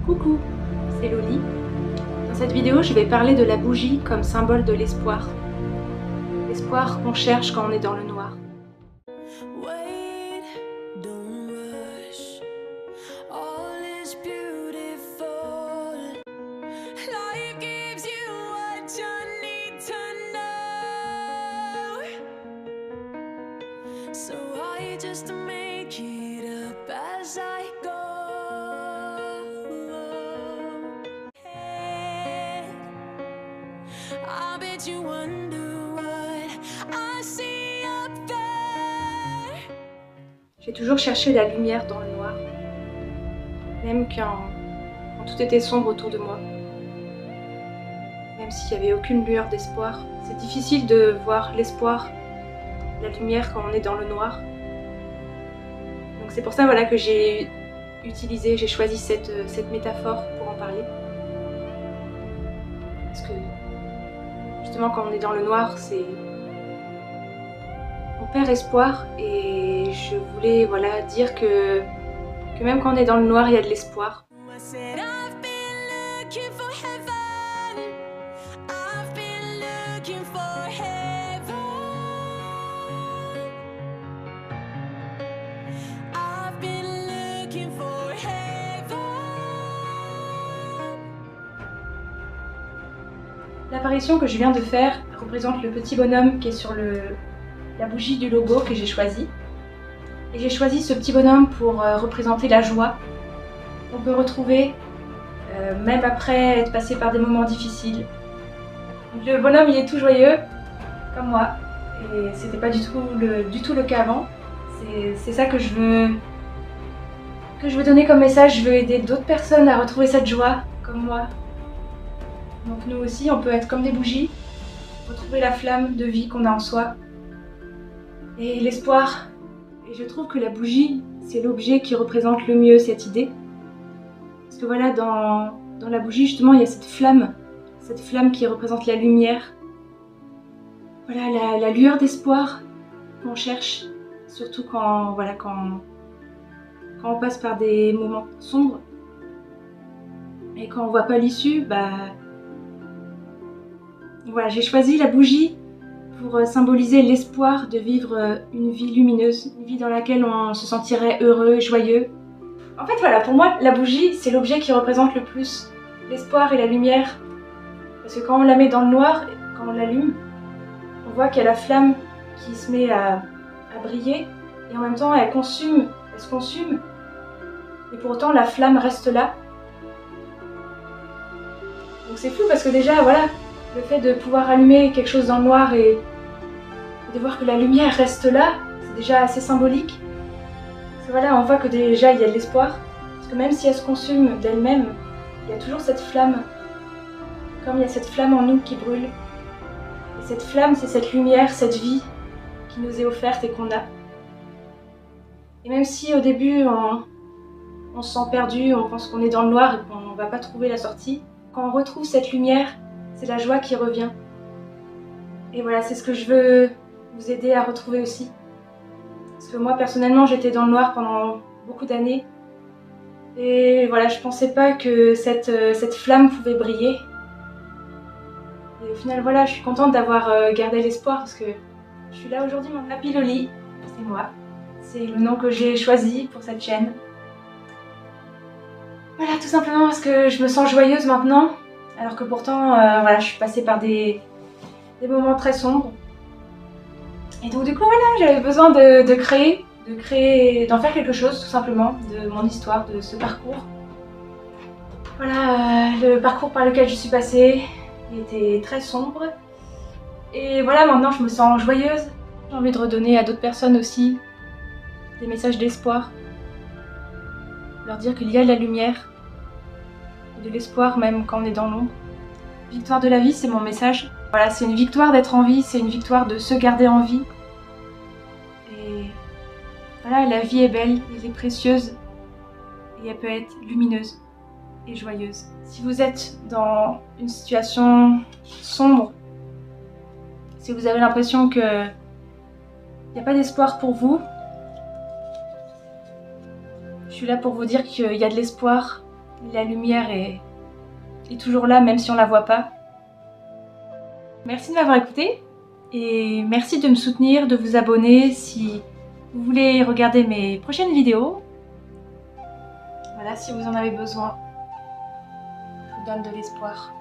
Coucou, c'est Loli. Dans cette vidéo, je vais parler de la bougie comme symbole de l'espoir. L'espoir qu'on cherche quand on est dans le noir. J'ai toujours cherché la lumière dans le noir, même quand tout était sombre autour de moi. Même s'il n'y avait aucune lueur d'espoir, c'est difficile de voir l'espoir, la lumière quand on est dans le noir. Donc c'est pour ça que j'ai choisi cette métaphore pour en parler. Parce que justement quand on est dans le noir, on perd espoir, et je voulais dire que même quand on est dans le noir, il y a de l'espoir. L'apparition que je viens de faire représente le petit bonhomme qui est sur la bougie du logo que j'ai choisi. Et j'ai choisi ce petit bonhomme pour représenter la joie qu'on peut retrouver même après être passé par des moments difficiles. Donc le bonhomme, il est tout joyeux, comme moi, et c'était pas du tout le cas avant. C'est ça que je veux donner comme message. Je veux aider d'autres personnes à retrouver cette joie, comme moi. Donc nous aussi, on peut être comme des bougies, retrouver la flamme de vie qu'on a en soi, et l'espoir. Et je trouve que la bougie, c'est l'objet qui représente le mieux cette idée. Parce que dans la bougie, justement, il y a cette flamme qui représente la lumière. Voilà, la lueur d'espoir qu'on cherche, surtout quand on passe par des moments sombres. Et quand on voit pas l'issue, j'ai choisi la bougie pour symboliser l'espoir de vivre une vie lumineuse, une vie dans laquelle on se sentirait heureux, joyeux. En fait, pour moi, la bougie, c'est l'objet qui représente le plus l'espoir et la lumière. Parce que quand on la met dans le noir, quand on l'allume, on voit qu'il y a la flamme qui se met à briller, et en même temps, elle se consume, et pour autant, la flamme reste là. Donc c'est fou parce que déjà, le fait de pouvoir allumer quelque chose dans le noir et de voir que la lumière reste là, c'est déjà assez symbolique. Parce que on voit que déjà il y a de l'espoir. Parce que même si elle se consume d'elle-même, il y a toujours cette flamme. Comme il y a cette flamme en nous qui brûle. Et cette flamme, c'est cette lumière, cette vie qui nous est offerte et qu'on a. Et même si au début on se sent perdu, on pense qu'on est dans le noir et qu'on ne va pas trouver la sortie, quand on retrouve cette lumière, c'est la joie qui revient. Et c'est ce que je veux vous aider à retrouver aussi. Parce que moi, personnellement, j'étais dans le noir pendant beaucoup d'années. Et je pensais pas que cette flamme pouvait briller. Et au final, je suis contente d'avoir gardé l'espoir, parce que je suis là aujourd'hui. Mon Happy Loli, c'est moi. C'est le nom que j'ai choisi pour cette chaîne. Voilà, tout simplement parce que je me sens joyeuse maintenant. Alors que pourtant, je suis passée par des moments très sombres. Et donc du coup, j'avais besoin d'en faire quelque chose, tout simplement, de mon histoire, de ce parcours. Le parcours par lequel je suis passée, il était très sombre. Et maintenant, je me sens joyeuse. J'ai envie de redonner à d'autres personnes aussi des messages d'espoir. Leur dire qu'il y a de la lumière, de l'espoir même quand on est dans l'ombre. Victoire de la vie, c'est mon message. C'est une victoire d'être en vie, c'est une victoire de se garder en vie. Et la vie est belle, elle est précieuse, et elle peut être lumineuse et joyeuse. Si vous êtes dans une situation sombre, si vous avez l'impression qu'il n'y a pas d'espoir pour vous, je suis là pour vous dire qu'il y a de l'espoir la lumière est toujours là, même si on la voit pas. Merci de m'avoir écouté et merci de me soutenir, de vous abonner si vous voulez regarder mes prochaines vidéos. Voilà, si vous en avez besoin, je vous donne de l'espoir.